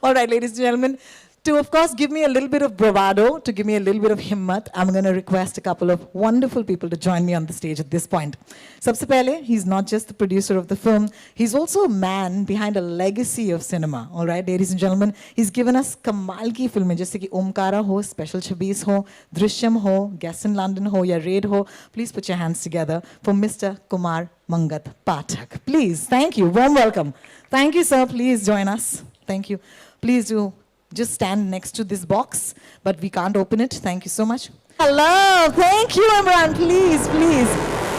All right, ladies and gentlemen, to, of course, give me a little bit of bravado, to give me a little bit of himmat, I'm going to request a couple of wonderful people to join me on the stage at this point. Sabse pehle, he's not just the producer of the film, he's also a man behind a legacy of cinema. All right, ladies and gentlemen, he's given us kamal ki filmein, jaise ki Omkara ho, Special 26 ho, Drishyam ho, Guest in London ho, ya Raid ho. Please put your hands together for Mr. Kumar Mangat Pathak. Please, thank you, warm welcome. Thank you, sir, please join us. Thank you. Please do just stand next to this box, but we can't open it. Thank you so much. Hello, thank you, Imran. Please, please.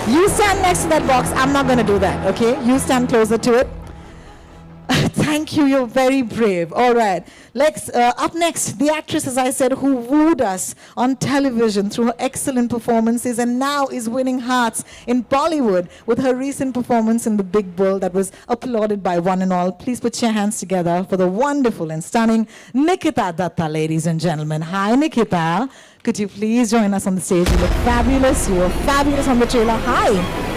You stand next to that box. I'm not going to do that, okay? You stand closer to it. Thank you, you're very brave. All right. Let's, up next, the actress, as I said, who wooed us on television through her excellent performances and now is winning hearts in Bollywood with her recent performance in The Big Bull that was applauded by one and all. Please put your hands together for the wonderful and stunning Nikita Datta, ladies and gentlemen. Hi, Nikita. Could you please join us on the stage? You look fabulous. You were fabulous on the trailer. Hi.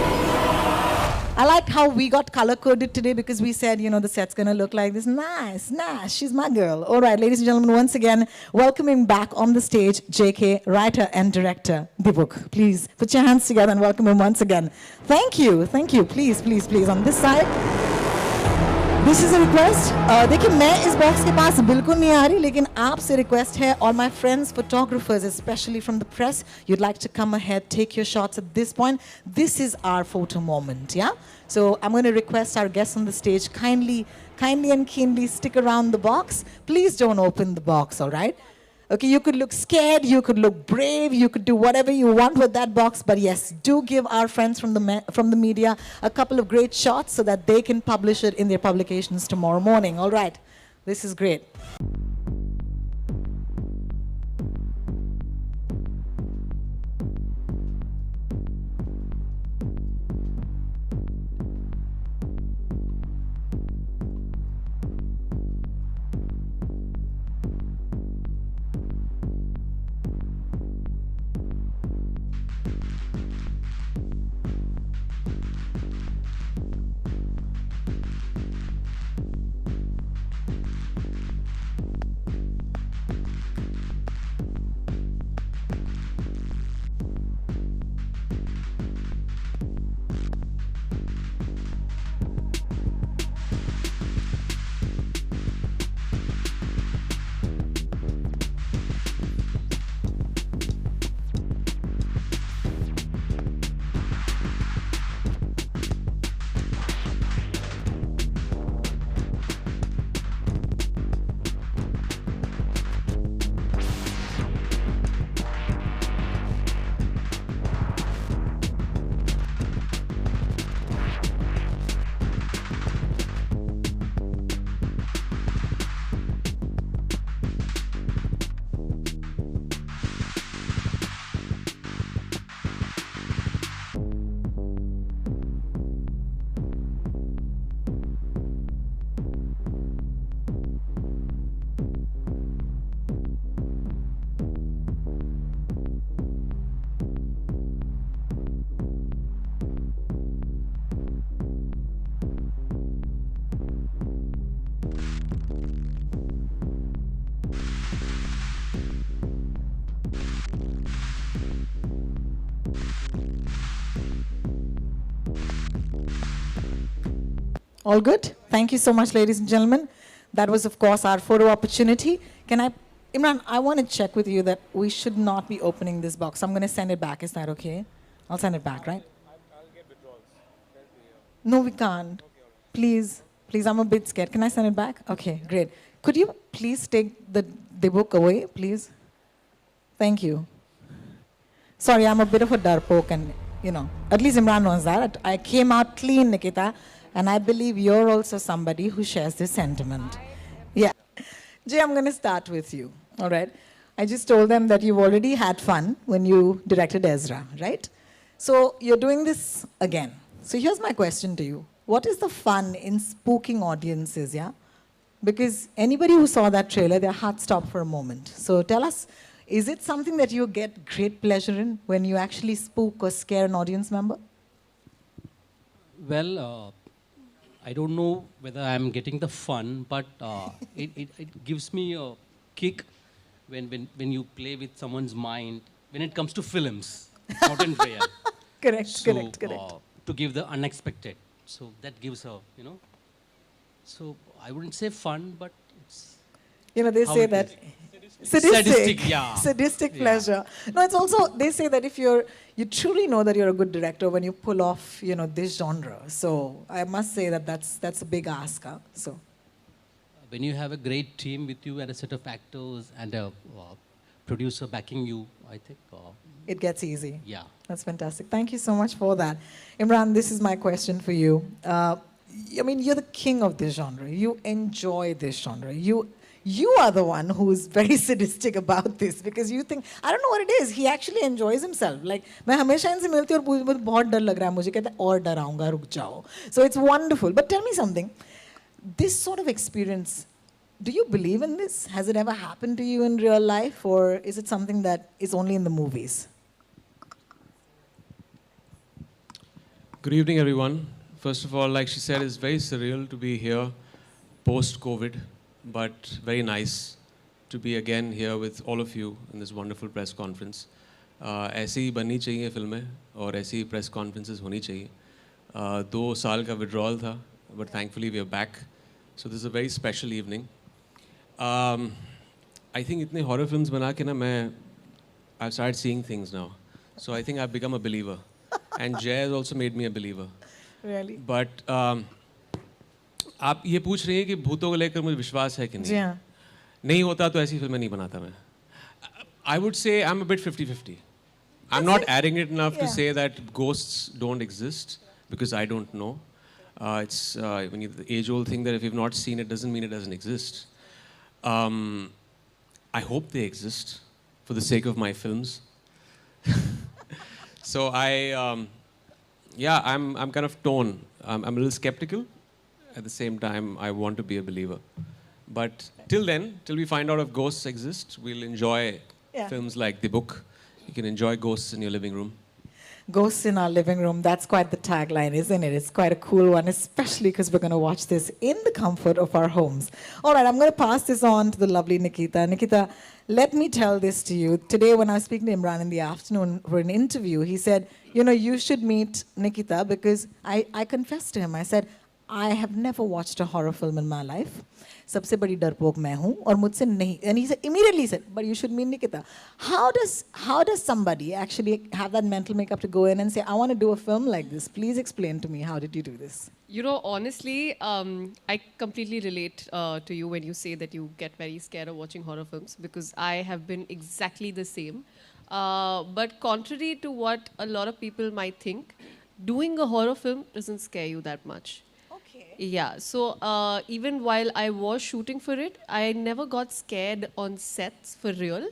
I liked how we got color-coded today because we said, you know, the set's going to look like this. Nice, nice. She's my girl. All right, ladies and gentlemen, once again, welcoming back on the stage, JK, writer and director, Dibuk. Please put your hands together and welcome him once again. Thank you. Thank you. Please, please, please. On this side. This is a request. देखिए मैं इस box के पास बिल्कुल नहीं आ रही लेकिन आपसे request है और my friends photographers especially from the press you'd like to come ahead take your shots at this point. This is our photo moment, yeah? So I'm going to request our guests on the stage kindly and keenly stick around the box. Please don't open the box, all right? Okay, you could look scared, you could look brave, you could do whatever you want with that box, but yes, do give our friends from the media a couple of great shots so that they can publish it in their publications tomorrow morning. All right, this is great. All good? Thank you so much, ladies and gentlemen. That was, of course, our photo opportunity. Imran, I want to check with you that we should not be opening this box. I'm going to send it back. Is that okay? I'll send it back, right? I'll get withdrawals. No, we can't. Please, please, I'm a bit scared. Can I send it back? Okay, great. Could you please take the book away, please? Thank you. Sorry, I'm a bit of a darpoke and, you know, at least Imran knows that. I came out clean, Nikita. And I believe you're also somebody who shares this sentiment. Yeah. Jay, I'm going to start with you, all right? I just told them that you've already had fun when you directed Ezra, right? So you're doing this again. So here's my question to you. What is the fun in spooking audiences, yeah? Because anybody who saw that trailer, their heart stopped for a moment. So tell us, is it something that you get great pleasure in when you actually spook or scare an audience member? Well, I don't know whether I'm getting the fun, but it gives me a kick when you play with someone's mind when it comes to films, not in real. Correct, So correct, correct. to give the unexpected, so that gives a So I wouldn't say fun, but it's You know, they how say it that is. sadistic, Sadistic, yeah. sadistic Yeah. pleasure. No, it's also, they say that if you truly know that you're a good director when you pull off, this genre. So I must say that that's a big ask. Huh? So When you have a great team with you and a set of actors and a producer backing you, I think, it gets easy. yeah. That's fantastic. Thank you so much for that. Imran, this is my question for you. I mean, you're the king of this genre. You enjoy this genre. You are the one who's very sadistic about this because you think, I don't know what it is. He actually enjoys himself. Like, मैं हमेशा इनसे मिलती हूँ और मुझे बहुत डर लग रहा है मुझे कहता है और डराऊंगा रुक जाओ. So it's wonderful. But tell me something. This sort of experience, do you believe in this? Has it ever happened to you in real life, or is it something that is only in the movies? Good evening, everyone. First of all, like she said, it's very surreal to be here post-COVID, but very nice to be again here with all of you in this wonderful press conference. ऐसी ही बननी चाहिए फिल्में और ऐसी ही press conferences होनी चाहिए. 2 साल का withdrawal था, but thankfully we are back. So this is a very special evening. I think इतने horror films बना के ना I've started seeing things now. So I think I've become a believer. And Jay has also made me a believer. Really? But आप ये पूछ रही हैं कि भूतों को लेकर मुझे विश्वास है कि जी नहीं? हाँ. नहीं होता तो ऐसी फिल्में नहीं बनाता मैं. I would say I'm a bit 50-50. I'm not arrogant enough to say that ghosts don't exist because I don't know. It's the age-old thing that if you've not seen it doesn't mean it doesn't exist. I hope they exist for the sake of my films. So I'm kind of torn. I'm a little skeptical. At the same time, I want to be a believer. But till then, till we find out if ghosts exist, we'll enjoy films like The Book. You can enjoy ghosts in your living room. Ghosts in our living room. That's quite the tagline, isn't it? It's quite a cool one, especially because we're going to watch this in the comfort of our homes. All right, I'm going to pass this on to the lovely Nikita. Nikita, let me tell this to you. Today, when I was speaking to Imran in the afternoon for an interview, he said, you should meet Nikita because I confessed to him. I said, I have never watched a horror film in my life. सबसे बड़ी डरपोक मैं हूँ और मुझसे नहीं. And he said, immediately said, but you should meet Nikita. How does somebody actually have that mental makeup to go in and say, I want to do a film like this? Please explain to me, how did you do this? Honestly, I completely relate to you when you say that you get very scared of watching horror films because I have been exactly the same. But contrary to what a lot of people might think, doing a horror film doesn't scare you that much. Yeah, so even while I was shooting for it, I never got scared on sets for real.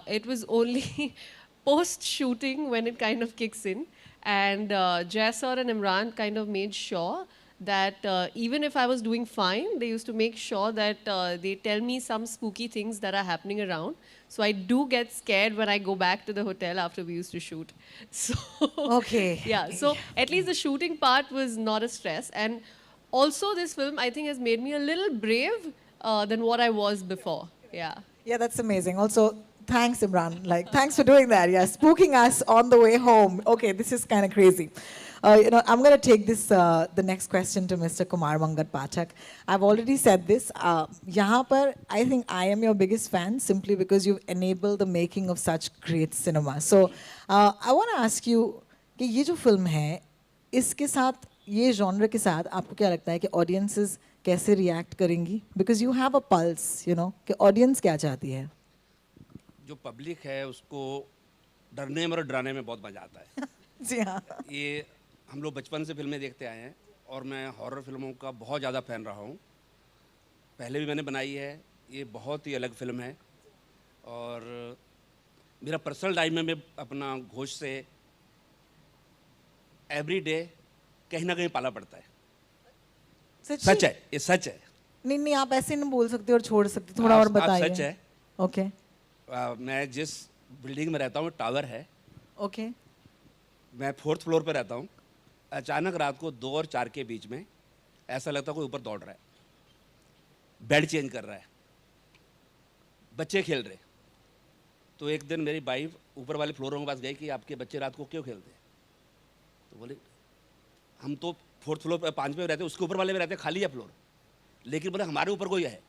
It was only post-shooting when it kind of kicks in. And Jaisar and Imran kind of made sure that even if I was doing fine, they used to make sure that they tell me some spooky things that are happening around. So I do get scared when I go back to the hotel after we used to shoot. So Okay. yeah, so at least the shooting part was not a stress. And also this film, I think, has made me a little brave than what I was before. Yeah. Yeah, that's amazing. Also, thanks, Imran. Thanks for doing that. Yeah, spooking us on the way home. Okay, this is kind of crazy. I'm going to take this, the next question to Mr. Kumar Mangat Pathak. I've already said this. Yahan par, I think I am your biggest fan simply because you've enabled the making of such great cinema. So, I want to ask you, कि ये जो film है, इसके साथ, ये genre के साथ, आपको क्या लगता है कि audiences कैसे react करेंगी? Because you have a pulse, कि audience क्या चाहती है? जो पब्लिक है उसको डरने में और डराने में बहुत मजा आता है. जी हाँ. ये हम लोग बचपन से फिल्में देखते आए हैं और मैं हॉरर फिल्मों का बहुत ज़्यादा फ़ैन रहा हूँ. पहले भी मैंने बनाई है. ये बहुत ही अलग फिल्म है और मेरा पर्सनल लाइफ में मैं अपना घोष से एवरी डे कहीं ना कहीं पाला पड़ता है. सच है, ये सच है. नहीं आप ऐसे नहीं बोल सकते और छोड़ सकते, थोड़ा और बताइए. सच है. ओके. मैं जिस बिल्डिंग में रहता हूँ टावर है. ओके. मैं 4th फ्लोर पर रहता हूँ. अचानक रात को 2 और 4 के बीच में ऐसा लगता है कोई ऊपर दौड़ रहा है, बेड चेंज कर रहा है, बच्चे खेल रहे। तो एक दिन मेरी वाइफ ऊपर वाले फ्लोरों के पास गई कि आपके बच्चे रात को क्यों खेलते हैं? तो बोले हम तो 4th फ्लोर पर 5 में रहते, उसके ऊपर वाले में रहते, खाली है फ्लोर, लेकिन बोले हमारे ऊपर कोई है।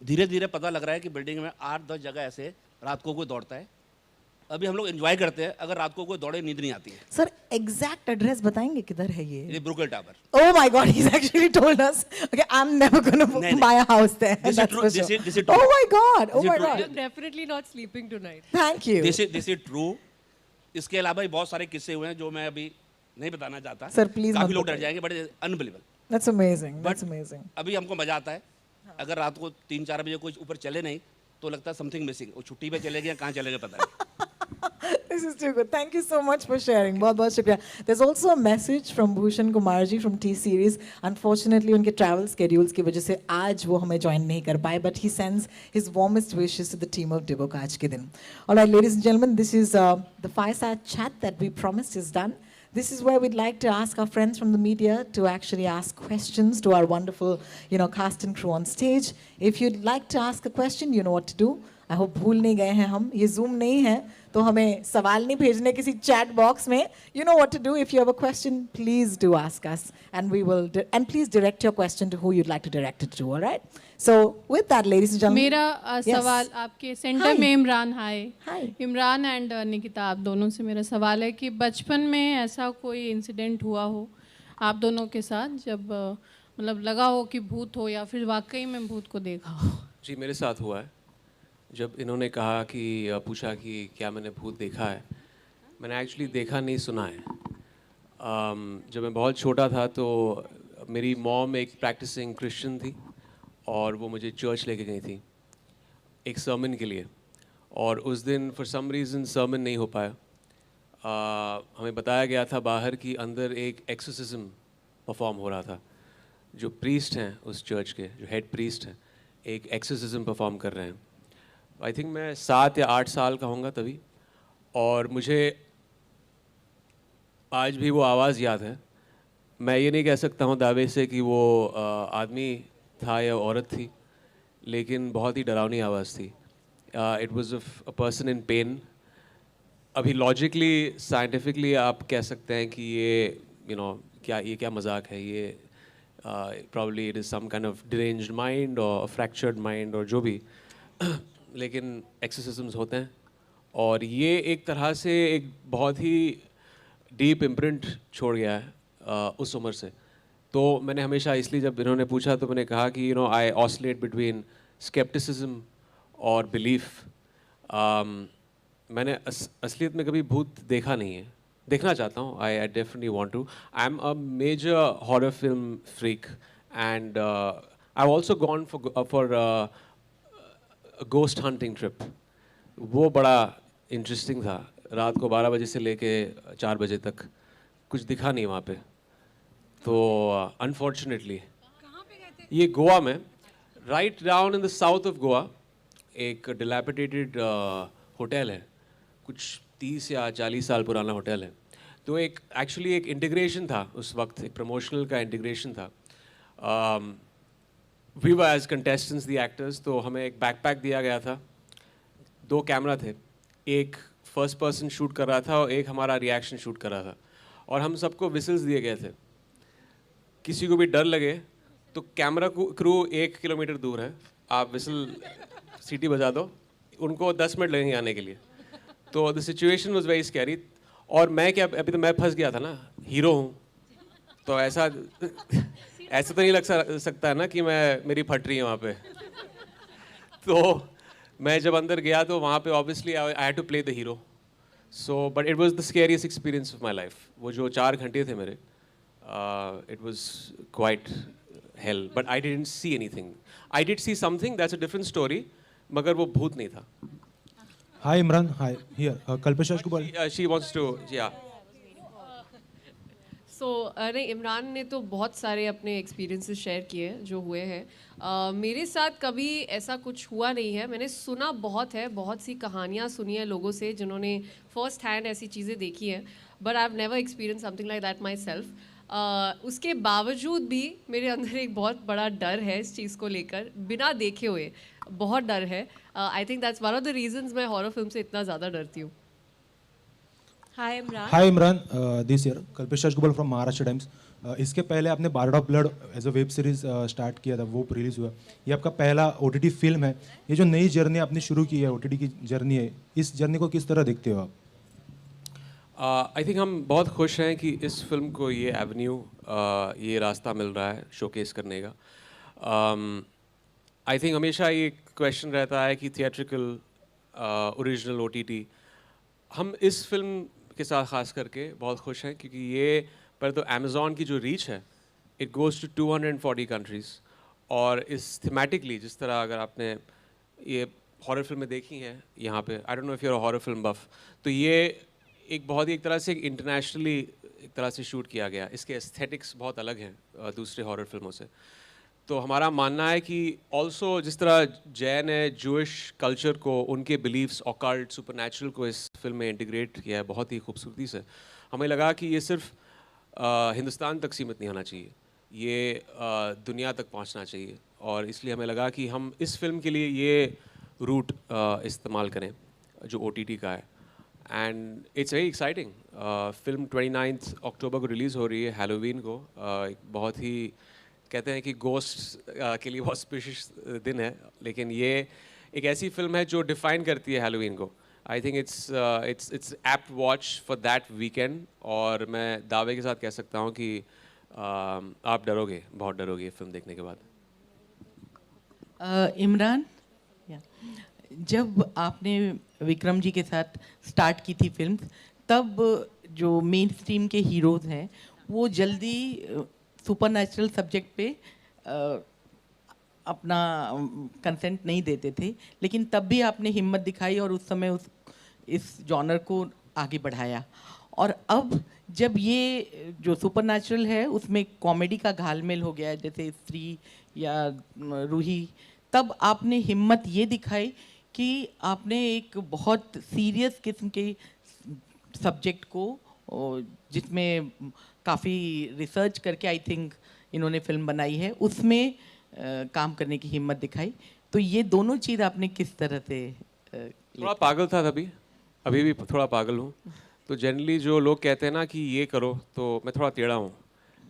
धीरे धीरे पता लग रहा है कि बिल्डिंग में 8-10 जगह ऐसे रात को कोई दौड़ता है। अभी हम लोग एंजॉय करते हैं, अगर रात को कोई दौड़े नींद नहीं आती है। सर एग्जैक्ट एड्रेस बताएंगे किधर है ये? ये ब्रुकल tower. Oh my God, he's actually told us. Okay, I'm never going to नहीं, buy a house there. This is That's true, for this sure. is- this is true. Oh my God, oh This is my true. God. I'm definitely not sleeping tonight. Thank you. This is true. इसके अलावा भी बहुत सारे किस्से हुए हैं जो मैं अभी नहीं बताना चाहता। Sir, please काफी मत लोग डर बताइए। जाएंगे, but unbelievable. That's amazing. That's But- amazing. अभी हमको मजा आता है। अगर रात को 3-4 बजे कोई ऊपर चले नहीं तो लगता है समथिंग मिसिंग। वो छुट्टी पे चले गए, कहाँ चले गए पता नहीं। This is too good. Thank you so much for sharing. बहुत बहुत शुक्रिया. There's also a message from Bhushan Kumar ji from T Series. Unfortunately, उनके travel schedules की वजह से आज वो हमें join नहीं कर पाए, but he sends his warmest wishes to the team of Dibok आज के दिन. All right, ladies and gentlemen, this is the fireside chat that we promised is done. This is where we'd like to ask our friends from the media to actually ask questions to our wonderful, cast and crew on stage. If you'd like to ask a question, you know what to do. I hope भूल नहीं गए हैं हम. ये Zoom नहीं है, तो हमें सवाल नहीं भेजने किसी chat box में. You know what to do. If you have a question, please do ask us, and we will. And please direct your question to who you'd like to direct it to. All right. So with that, ladies and gentlemen. मेरा Yes. सवाल आपके centre में इमरान हाय Hi. Imran and Nikita, आप दोनों से मेरा सवाल है कि बचपन में ऐसा कोई इंसिडेंट हुआ हो आप दोनों के साथ जब मतलब लगा हो कि भूत हो या फिर वाकई में भूत को देखा हो? जी मेरे साथ हुआ है। जब इन्होंने कहा कि पूछा कि क्या मैंने भूत देखा है, मैंने एक्चुअली देखा नहीं, सुना है। जब मैं बहुत छोटा था तो मेरी मॉम एक प्रैक्टिसिंग क्रिश्चियन थी और वो मुझे चर्च लेके गई थी एक सर्मन के लिए, और उस दिन फॉर सम रीज़न सर्मन नहीं हो पाया। हमें बताया गया था बाहर कि अंदर एक एक्सोसिज्म परफॉर्म हो रहा था। जो प्रीस्ट हैं उस चर्च के, जो हेड प्रीस्ट हैं, एक एक्सोसिज्म परफॉर्म कर रहे हैं। आई थिंक मैं 7 या 8 साल का होऊंगा तभी, और मुझे आज भी वो आवाज़ याद है। मैं ये नहीं कह सकता हूँ दावे से कि वो आदमी था या औरत थी, लेकिन बहुत ही डरावनी आवाज़ थी। It was a person in pen. अभी लॉजिकली साइंटिफिकली आप कह सकते हैं कि ये क्या मजाक है, ये probably it is some kind of deranged mind और फ्रैक्चर्ड माइंड और जो भी लेकिन एक्सोसिज्म्स होते हैं, और ये एक तरह से एक बहुत ही डीप इम्प्रिंट छोड़ गया है उस उम्र से। तो मैंने हमेशा, इसलिए जब इन्होंने पूछा तो मैंने कहा कि आई ऑसिलेट बिटवीन स्केप्टिसिज्म और बिलीफ। मैंने असलियत में कभी भूत देखा नहीं है, देखना चाहता हूँ। I definitely want to. I am a major horror film freak and I also gone for ghost hunting trip. वो बड़ा इंटरेस्टिंग था। रात को 12 बजे से लेके 4 बजे तक कुछ दिखा नहीं वहाँ पे। तो अनफॉर्चुनेटली ये गोवा में, write down in the south of Goa, एक डिलैपिडेटेड होटल है, कुछ 30 या 40 साल पुराना होटल है। तो एक एक्चुअली एक इंटीग्रेशन था उस वक्त, एक प्रमोशनल का इंटीग्रेशन था। We were as contestants the actors. तो हमें एक बैकपैक दिया गया था, 2 कैमरा थे, एक फर्स्ट पर्सन शूट कर रहा था और एक हमारा रिएक्शन शूट कर रहा था, और हम सबको विसल्स दिए गए थे। किसी को भी डर लगे तो कैमरा क्रू 1 किलोमीटर दूर है, आप विसल सीटी बजा दो, उनको 10 मिनट लगेंगे आने के लिए। तो the situation was very scary. और मैं क्या, अभी तो मैं फंस गया था ना, हीरो हूँ, तो ऐसा तो नहीं लग सकता है ना कि मेरी फट रही है वहाँ पे। तो मैं जब अंदर गया तो वहाँ पे obviously I had to play the hero. So but it was the scariest experience of my life. वो जो 4 घंटे थे मेरे, it was quite hell, but I didn't see anything. I did see something, that's a different story, मगर वो भूत नहीं था। Hi Imran, hi. Here, Kalpesh Rajkumar. She wants to, yeah. सो अरे इमरान ने तो बहुत सारे अपने एक्सपीरियंसेस शेयर किए हैं जो हुए हैं। मेरे साथ कभी ऐसा कुछ हुआ नहीं है। मैंने सुना बहुत है, बहुत सी कहानियाँ सुनी है लोगों से जिन्होंने फर्स्ट हैंड ऐसी चीज़ें देखी हैं, but I have never experience something like that my self. उसके बावजूद भी मेरे अंदर एक बहुत बड़ा डर है इस चीज़ को लेकर, बिना देखे हुए बहुत डर है. I think that's one of the reasons मैं हॉरर फिल्म से इतना ज़्यादा डरती हूँ. Hi Imran. Hi Imran, this year Kalpesh Rajgopal from Maharashtra Times. इसके पहले आपने Bard of Blood as a web series start किया था, वो रिलीज हुआ. ये आपका पहला ओटीटी फिल्म है. ये जो नई जर्नी आपने शुरू की है, ओटीटी की जर्नी है, इस जर्नी को किस तरह देखते हो आप? आई थिंक हम बहुत खुश हैं कि इस फिल्म को ये एवेन्यू, ये रास्ता मिल रहा है शोकेस करने का. आई थिंक हमेशा ये क्वेश्चन रहता है कि थिएट्रिकल, ओरिजिनल, ओटीटी. हम इस फिल्म के साथ ख़ास करके बहुत खुश हैं क्योंकि ये पर तो अमेज़ॉन की जो रीच है, इट गोज़ टू 240 कंट्रीज़. और इस थीमेटिकली जिस तरह अगर आपने ये हॉरर फिल्में देखी हैं यहाँ पे, I don't know if you are a horror film buff, तो ये एक बहुत ही एक तरह से इंटरनेशनली एक तरह से शूट किया गया. इसके एस्थेटिक्स बहुत अलग हैं दूसरे हॉरर फिल्मों से. तो हमारा मानना है कि ऑल्सो जिस तरह जैन है जूइश कल्चर को, उनके बिलीव्स, ऑकल्ट, सुपरनैचुरल को इस फिल्म में इंटीग्रेट किया है बहुत ही खूबसूरती से. हमें लगा कि ये सिर्फ हिंदुस्तान तक सीमित नहीं होना चाहिए, ये दुनिया तक पहुंचना चाहिए. और इसलिए हमें लगा कि हम इस फिल्म के लिए ये रूट इस्तेमाल करें जो OTT का है. And it's very exciting. Film 29 अक्टूबर को रिलीज़ हो रही है, हैलोवीन को. एक बहुत ही कहते हैं कि गोस्ट के लिए बहुत स्पेशस दिन है, लेकिन ये एक ऐसी फिल्म है जो डिफ़ाइन करती है हैलोवीन को. आई think it's apt watch for that weekend. और मैं दावे के साथ कह सकता हूँ कि आप डरोगे, बहुत डरोगे ये फिल्म देखने के बाद. इमरान, जब आपने विक्रम जी के साथ स्टार्ट की थी फिल्म, तब जो मेन स्ट्रीम के हीरोज़ हैं वो जल्दी सुपरनैचुरल सब्जेक्ट पे अपना कंसेंट नहीं देते थे, लेकिन तब भी आपने हिम्मत दिखाई और उस समय इस जॉनर को आगे बढ़ाया. और अब जब ये जो सुपरनैचुरल है उसमें कॉमेडी का घालमेल हो गया है, जैसे स्त्री या रूही, तब आपने हिम्मत ये दिखाई कि आपने एक बहुत सीरियस किस्म के सब्जेक्ट को, जिसमें काफ़ी रिसर्च करके आई थिंक इन्होंने फिल्म बनाई है, उसमें काम करने की हिम्मत दिखाई. तो ये दोनों चीज़ आपने किस तरह से थोड़ा पागल था तभी, अभी भी थोड़ा पागल हूँ. तो जनरली जो लोग कहते हैं ना कि ये करो, तो मैं थोड़ा टेढ़ा हूँ.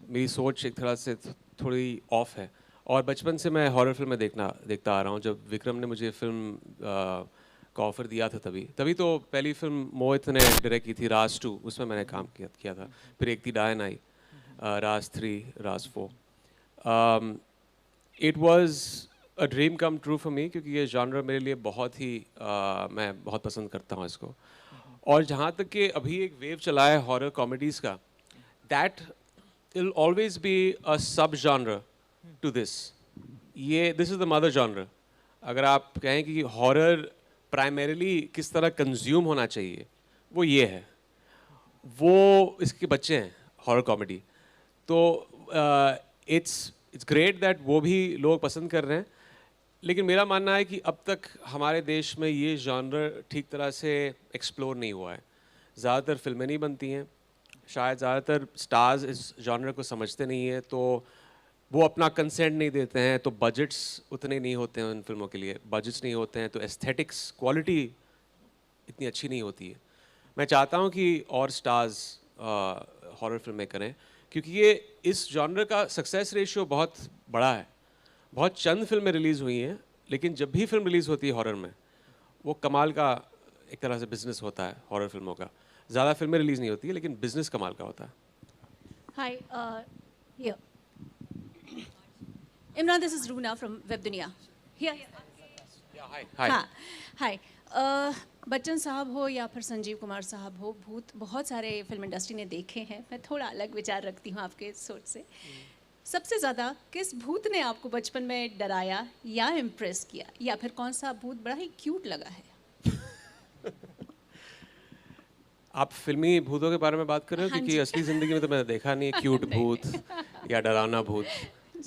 मेरी सोच एक तरह से थोड़ी ऑफ है. और बचपन से मैं हॉरर फिल्में देखता आ रहा हूँ. जब विक्रम ने मुझे फिल्म का ऑफ़र दिया था, तभी तो पहली फिल्म मोहित ने डायरेक्ट की थी, राज 2, उसमें मैंने काम किया था. फिर एक थी डायन आई, राज 3, राज 4. It was a dream come true for me, क्योंकि ये जॉनर मेरे लिए बहुत ही मैं बहुत पसंद करता हूँ इसको. और जहाँ तक कि अभी एक वेव चला है हॉरर कॉमेडीज़ का, that will always be a sub genre to this. This is the mother genre. अगर आप कहें कि हॉरर प्राइमरीली किस तरह कंज्यूम होना चाहिए, वो ये है, वो इसके बच्चे हैं हॉरर कॉमेडी. तो इट्स ग्रेट दैट वो भी लोग पसंद कर रहे हैं. लेकिन मेरा मानना है कि अब तक हमारे देश में ये जॉनर ठीक तरह से एक्सप्लोर नहीं हुआ है. ज़्यादातर फिल्में नहीं बनती हैं, शायद ज़्यादातर स्टार्स इस जॉनर को समझते नहीं हैं, तो वो अपना कंसेंट नहीं देते हैं, तो बजट्स उतने नहीं होते हैं उन फिल्मों के लिए. बजट्स नहीं होते हैं तो एस्थेटिक्स क्वालिटी इतनी अच्छी नहीं होती है. मैं चाहता हूँ कि और स्टार्स हॉरर फिल्में करें, क्योंकि ये इस जॉनर का सक्सेस रेशियो बहुत बड़ा है. बहुत चंद फिल्में रिलीज़ हुई हैं, लेकिन जब भी फिल्म रिलीज़ होती है हॉरर में, वो कमाल का एक तरह से बिजनेस होता है हॉरर फिल्मों का. ज़्यादा फिल्में रिलीज़ नहीं होती है, लेकिन बिजनेस कमाल का होता है. हाय here. Imran, this is Runa from Web Dunia. Here. हाय. हाँ, हाय. बच्चन साहब हो या फिर संजीव कुमार साहब हो, भूत बहुत सारे फिल्म इंडस्ट्री ने देखे हैं. मैं थोड़ा अलग विचार रखती हूँ आपके सोच से. सबसे ज़्यादा किस भूत ने आपको बचपन में डराया या इम्प्रेस किया, या फिर कौन सा भूत बड़ा ही क्यूट लगा है? आप फिल्मी भूतों के बारे में बात कर रहे हो? हाँ क्योंकि जी. असली ज़िंदगी में तो मैंने देखा नहीं है क्यूट भूत या डरावना भूत.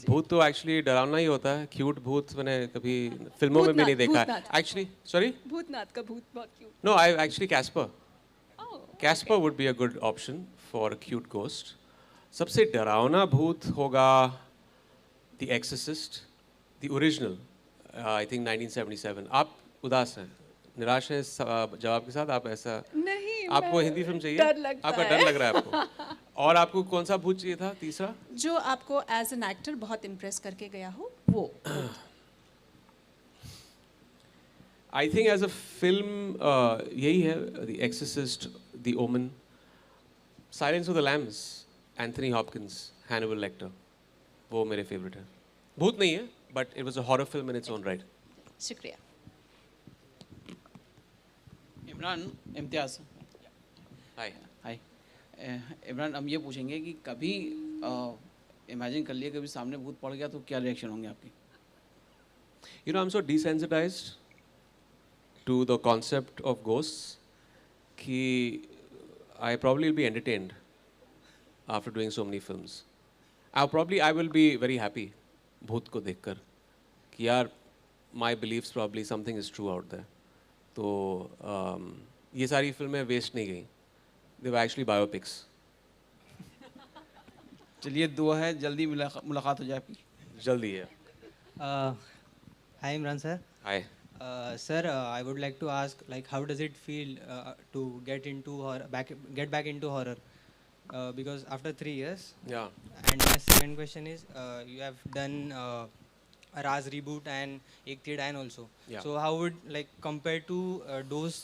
भूत तो एक्चुअली डरावना ही होता है. क्यूट भूत मैंने कभी फिल्मों में भी नहीं देखा है. भूतनाथ. एक्चुअली सॉरी, भूतनाथ का भूत बहुत cute. No, I actually Casper. Casper would be a good option for a cute ghost. सबसे डरावना भूत होगा the Exorcist, the original, I think 1977। आप उदास हैं, निराश हैं इस जवाब के साथ? आप ऐसा नहीं, आपको मैं- हिंदी फिल्म चाहिए? डर लगता आपका है। डर लग रहा है आपको? और आपको कौन सा भूत चाहिए था तीसरा? जो आपको एज एन एक्टर बहुत इम्प्रेस करके गया हो वो। I think as a film यही है, the Exorcist, the Omen, Silence of the Lambs, Anthony Hopkins, Hannibal Lecter, वो मेरे फेवरेट है। भूत नहीं है, but it was a horror film in its own right. शुक्रिया। इमरान, इम्तियाज़। हाय। हाय। इमरान, हम ये पूछेंगे कि कभी इमेजिन कर लिए कभी सामने भूत पड़ गया तो क्या रिएक्शन होंगे आपके? You know, I'm so desensitized to the concept of ghosts कि I probably will be entertained after doing so many films. I will be very happy भूत को देखकर कि यार my beliefs probably something is true out there. तो ये सारी फिल्में वेस्ट नहीं गई. They were actually biopics. चलिए, दुआ है जल्दी मुलाकात हो जाए आपकी। जल्दी है. Hi Imran sir. Hi. Sir, I would like to ask, like, how does it feel to get back into horror? Because after 3 years. Yeah. And my second question is, you have done a Raz reboot and Ek Thi Dayan also. Yeah. So how would, like, compared to those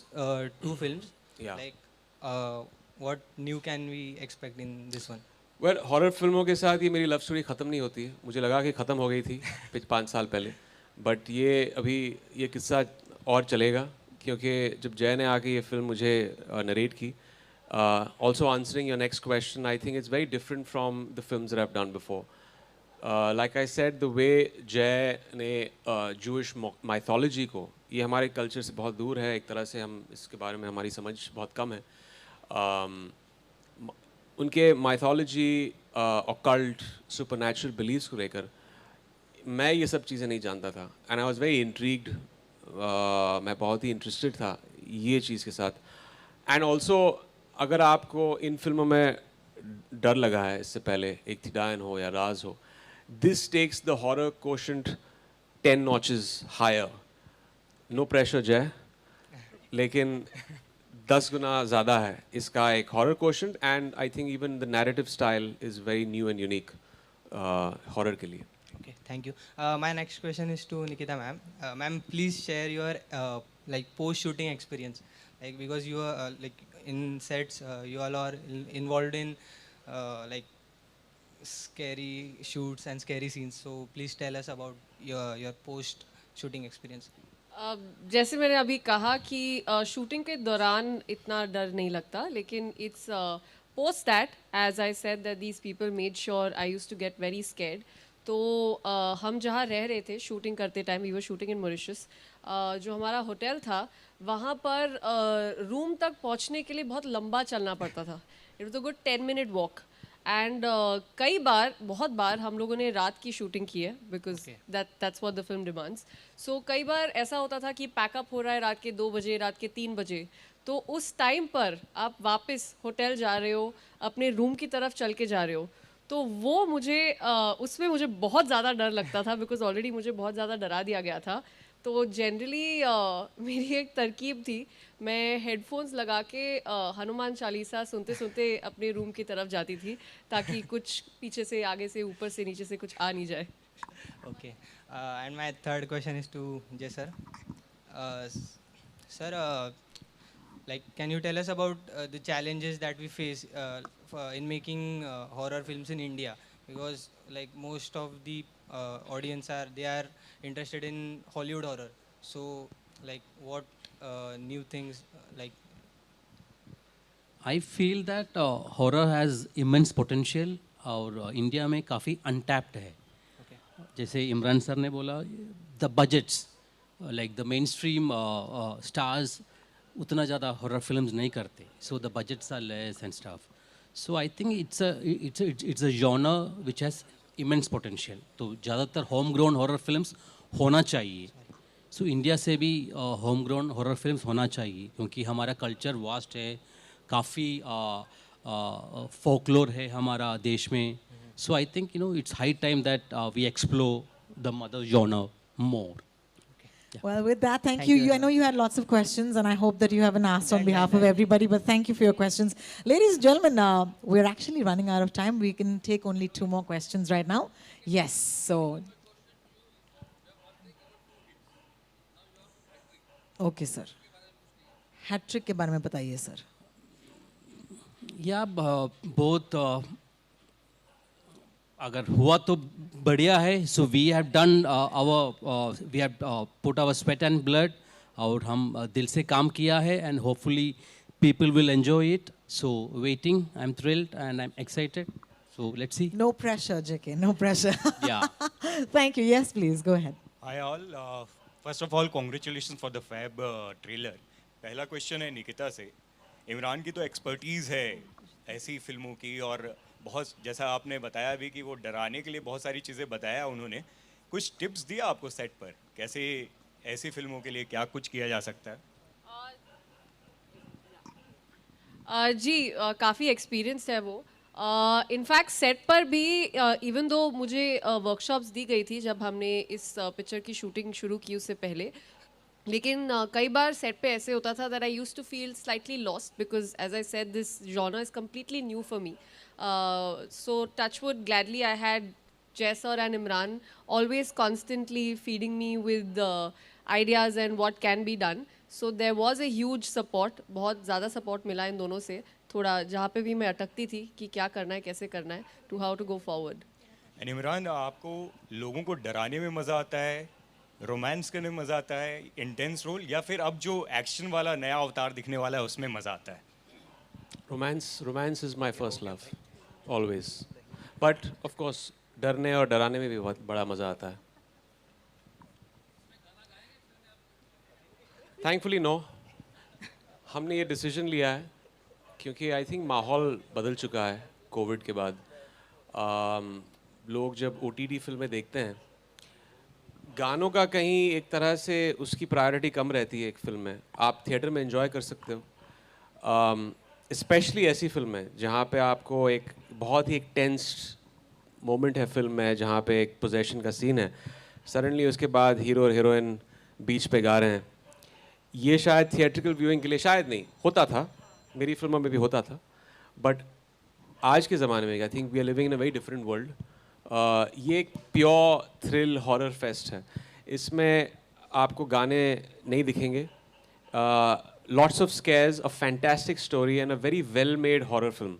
two films, Yeah. like, what new can we expect in this one? Well horror फिल्मों के साथ ये मेरी love story ख़त्म नहीं होती है. मुझे लगा कि ख़त्म हो गई थी 5 साल पहले, बट ये किस्सा और चलेगा क्योंकि जब जय ने आके ये फिल्म मुझे नरेट की. Also answering your next question, I think it's very different from the films that I have done before. Like I said, the way जय ने जूइश माइथोलॉजी को, ये हमारे कल्चर से बहुत दूर है. एक तरह से हम इसके बारे में हमारी समझ बहुत कम है. उनके माइथोलॉजी, ऑकल्ट, सुपरनैचुरल बिलीव्स को लेकर मैं ये सब चीज़ें नहीं जानता था. And I was very intrigued. मैं बहुत ही इंटरेस्टेड था ये चीज़ के साथ. एंड ऑल्सो अगर आपको इन फिल्मों में डर लगा है इससे पहले, एक थी डायन हो या राज हो, this takes the horror quotient 10 notches higher. No pressure Jay, लेकिन 10 गुना ज़्यादा है इसका एक horror quotient. And I think even the narrative style is very new and unique horror के लिए. Okay, thank you. My next question is to Nikita ma'am. Ma'am, please share your like post-shooting experience. Like, because you are like in sets, you all are involved in like scary shoots and scary scenes. So please tell us about your post-shooting experience. जैसे मैंने अभी कहा कि shooting के दौरान इतना डर नहीं लगता, लेकिन it's post that, as I said that these people made sure I used to get very scared. तो हम जहाँ रह रहे थे शूटिंग करते time, we were shooting in Mauritius, जो हमारा होटल था वहाँ पर रूम तक पहुँचने के लिए बहुत लंबा चलना पड़ता था. It was a good 10-minute walk. And कई बार, बहुत बार हम लोगों ने रात की शूटिंग की है, because that's what the film demands. So कई बार ऐसा होता था कि पैकअप हो रहा है रात के 2 बजे, रात के 3 बजे, तो उस टाइम पर आप वापस होटल जा रहे हो, अपने रूम की तरफ चल के जा रहे हो. तो वो मुझे उसमें मुझे बहुत ज़्यादा डर लगता था, बिकॉज ऑलरेडी मुझे बहुत ज़्यादा डरा दिया गया था. तो जनरली मेरी एक तरकीब थी, मैं हेडफोन्स लगा के हनुमान चालीसा सुनते सुनते अपने रूम की तरफ जाती थी, ताकि कुछ पीछे से, आगे से, ऊपर से, नीचे से कुछ आ नहीं जाए. Okay. And my third question is to Jay sir. Sir, like, can you tell us about the challenges that we face in making horror films in India? Because like most of the audience they are interested in Hollywood horror. So like, what new things like? I feel that horror has immense potential और India में काफ़ी untapped है. जैसे Imran sir ने बोला, the budgets, like the mainstream stars उतना ज़्यादा horror films नहीं करते, so the budgets are less and stuff. So I think it's a genre which has immense potential. तो ज़्यादातर होम ग्रोन हॉरर फिल्म्स होना चाहिए. सो इंडिया से भी होम ग्रोन हॉरर फिल्म्स होना चाहिए, क्योंकि हमारा कल्चर वास्ट है, काफ़ी folklore है हमारा देश में. So I think it's high time that we explore the mother genre more. Well, with that, thank you. I know you had lots of questions, and I hope that you haven't asked on behalf of everybody, but thank you for your questions. Ladies and gentlemen, we're actually running out of time. We can take only 2 more questions right now. Yes, so. Okay, sir. Hat-trick के बारे में बताइए, sir. या बहुत अगर हुआ तो बढ़िया है. So we have done we have put our sweat and blood, और हम दिल से काम किया है, and hopefully people will enjoy it. So waiting, I am thrilled and I am excited. So let's see. No pressure, JK. No pressure. Yeah. Thank you. Yes, please. Go ahead. Hi all. First of all, congratulations for the fab trailer. पहला question है निकिता से. इमरान की तो expertise है ऐसी फिल्मों की, और बहुत जैसा आपने बताया भी कि वो डराने के लिए बहुत सारी चीज़ें बताया उन्होंने. कुछ टिप्स दिया आपको सेट पर, कैसे ऐसी फिल्मों के लिए क्या कुछ किया जा सकता है? जी काफ़ी एक्सपीरियंस है वो. इनफैक्ट सेट पर भी इवन दो मुझे वर्कशॉप्स दी गई थी जब हमने इस पिक्चर की शूटिंग शुरू की उससे पहले, लेकिन कई बार सेट पे ऐसे होता था that I used to feel slightly lost because as I said this genre is completely new for me. So touchwood gladly I had Jaisar and Imran always constantly feeding me with ideas and what can be done. So there was a huge support. बहुत ज़्यादा support मिला इन दोनों से. थोड़ा जहाँ पे भी मैं अटकती थी कि क्या करना है, कैसे करना है, to how to go forward. And Imran, आपको लोगों को डराने में मज़ा आता है, रोमांस करने में मज़ा आता है, इंटेंस रोल, या फिर अब जो एक्शन वाला नया अवतार दिखने वाला है उसमें मज़ा आता है? Romance is my first love always, but of course डरने और डराने में भी बहुत बड़ा मज़ा आता है. थैंकफुली नो, हमने ये डिसीजन लिया है क्योंकि आई थिंक माहौल बदल चुका है कोविड के बाद. लोग जब OTT फिल्में देखते हैं, गानों का कहीं एक तरह से उसकी प्रायोरिटी कम रहती है एक फिल्म में. आप थिएटर में एंजॉय कर सकते हो, स्पेशली ऐसी फिल्में जहाँ पे आपको एक बहुत ही एक टेंस्ड मोमेंट है फिल्म में, जहाँ पे एक पोजेशन का सीन है, सडनली उसके बाद हीरो और हीरोइन बीच पे गा रहे हैं. ये शायद थिएट्रिकल व्यूइंग के लिए शायद नहीं होता था, मेरी फिल्मों में भी होता था, बट आज के ज़माने में I think we are living in a very different world. ये एक प्योर थ्रिल हॉरर फेस्ट है. इसमें आपको गाने नहीं दिखेंगे, lots of scares, a fantastic story and a very well made horror film.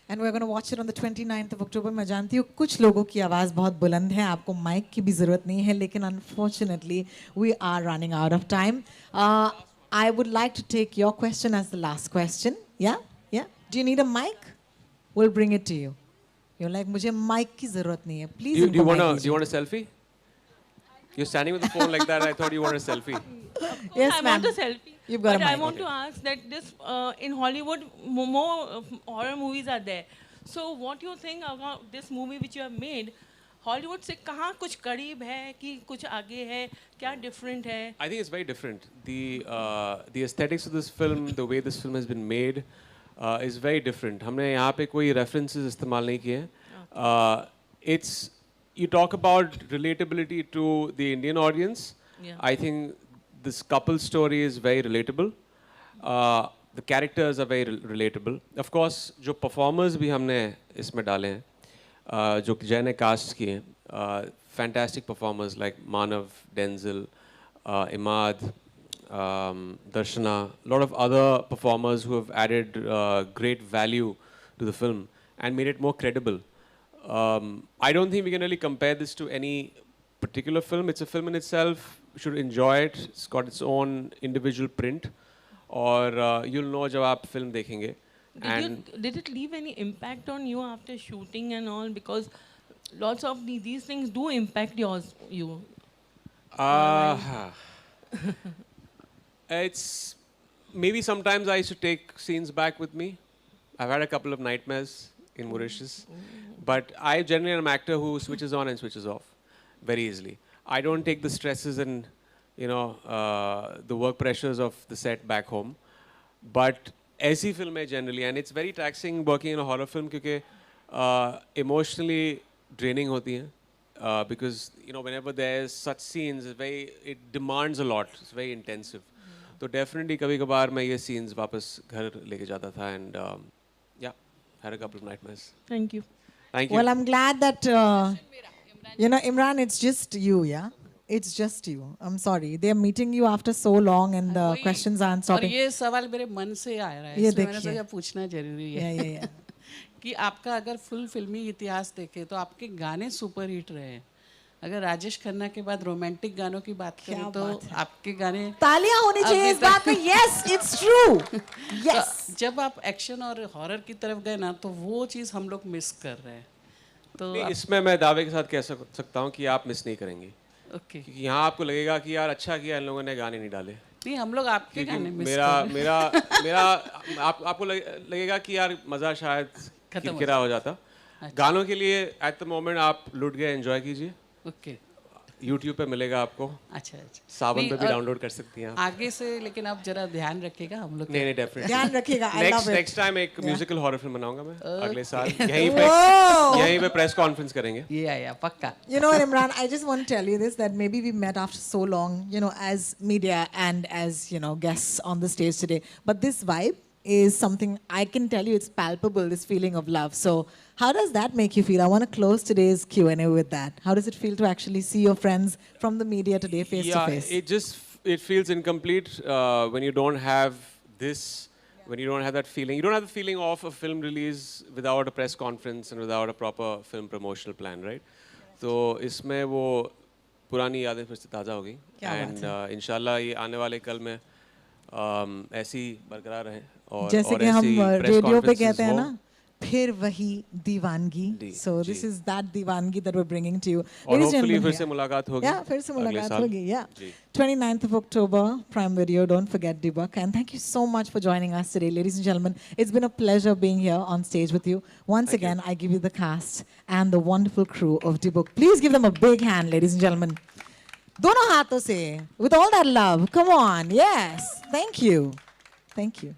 And we're going to watch it on the 29th of October. मैं जानती हूँ कुछ लोगों की आवाज़ बहुत बुलंद है, आपको माइक की भी ज़रूरत नहीं है, लेकिन unfortunately we are running out of time. I would like to take your question as the last question. Yeah? Yeah? Do you need a mic? We'll bring it to you. You're like, मुझे mic की ज़रूरत नहीं है. Please. Do you want a selfie? You're standing with the phone like that. I thought you wanted a selfie. Yes, I ma'am. want a selfie. You've got but a I mic. want to ask that this in Hollywood more horror movies are there. So what do you think about this movie which you have made? Hollywood से कहाँ कुछ करीब है कि कुछ आगे है, क्या different है? I think it's very different. The aesthetics of this film, the way this film has been made, is very different. हमने यहाँ पे कोई references इस्तेमाल नहीं किए हैं. It's you talk about relatability to the Indian audience. Yeah. I think this couple story is very relatable. The characters are very relatable. Of course, जो performers भी हमने इसमें डाले हैं, जो जय ने cast किए हैं, fantastic performers like Manav, Denzel, Imad, Darshana, a lot of other performers who have added great value to the film and made it more credible. I don't think we can really compare this to any particular film. It's a film in itself. You should enjoy it. It's got its own individual print. और you'll know जब आप film देखेंगे. Did it leave any impact on you after shooting and all? Because lots of these things do impact you. It's maybe sometimes I used to take scenes back with me. I've had a couple of nightmares in Mauritius. But I generally am an actor who switches on and switches off very easily. I don't take the stresses and, the work pressures of the set back home. But ऐसी फिल्में generally, and it's very taxing working in a horror film क्योंकि emotionally draining होती हैं because you know whenever there is such scenes it demands a lot, it's very intensive. तो definitely कभी कभार मैं ये सीन्स वापस घर लेके जाता था एंड या had a couple of nightmares. Thank you. Thank you. Well, I'm glad that, you know, Imran, it's just you, yeah? It's just you. I'm sorry. They're meeting you after so long and the questions aren't और stopping. ये सवाल मेरे मन से आ रहा है, ये इसलिए मैंने देखिए। सोचा पूछना जरूरी है. Yeah. कि आपका अगर फुल फिल्मी इतिहास देखे तो आपके गाने सुपर हिट रहे हैं. अगर राजेश खन्ना के बाद रोमांटिक गानों की बात करें तो आपके गाने तालियां होनी चाहिए इस बात में. Yes, it's true. Yes. तो जब आप एक्शन और हॉरर की तरफ गए ना तो वो चीज़ हम लोग मिस कर रहे हैं. तो नहीं, इसमें मैं दावे के साथ कह सकता हूँ कि आप मिस नहीं करेंगे. ओके. क्योंकि यहाँ आपको लगेगा कि यार अच्छा किया इन लोगों ने गाने नहीं डाले. नहीं, हम लोग आपके गाने मिस मेरा आपको लगेगा कि यार मज़ा शायद किरकिरा हो जाता. गानों के लिए एट द मोमेंट आप लुट गए, एंजॉय कीजिए. ओके. YouTube पे मिलेगा आपको. अच्छा. सावन पे भी डाउनलोड कर सकती हैं आप. आगे से लेकिन आप जरा ध्यान रखिएगा हम लोग. नहीं डेफिनेटली ध्यान रखिएगा. I love it. Next time एक म्यूजिकल हॉरर फिल्म बनाऊंगा मैं अगले साल. यहीं पे प्रेस कॉन्फ्रेंस करेंगे. या पक्का. You know what, Imran, I just want to tell you this, that maybe we met after so long, you know, as media and as, you know, guests on the stage today. But this vibe is something I can tell you, it's palpable, this feeling of love. So how does that make you feel? I want to close today's Q&A with that. How does it feel to actually see your friends from the media today face to face? It feels incomplete when you don't have this, when you don't have that feeling. You don't have the feeling of a film release without a press conference and without a proper film promotional plan, right? So इसमें वो पुरानी यादें फिर से ताज़ा हो गई. And इंशाल्लाह ये आने वाले कल में ऐसी बरकरार रहें. और जैसे कि हम रेडियो पे कहते हैं ना, फिर वही दीवानगी. So this is that दीवानगी that we're bringing to you. और hopefully फिर से मुलाकात होगी. Yeah, फिर से मुलाकात होगी. Yeah. 29th of October, Prime Video. Don't forget Dibuk. And thank you so much for joining us today, ladies and gentlemen. It's been a pleasure being here on stage with you. Once again, I give you the cast and the wonderful crew of Dibuk. Please give them a big hand, ladies and gentlemen. दोनों हाथों से, with all that love. Come on. Yes. Thank you. Thank you.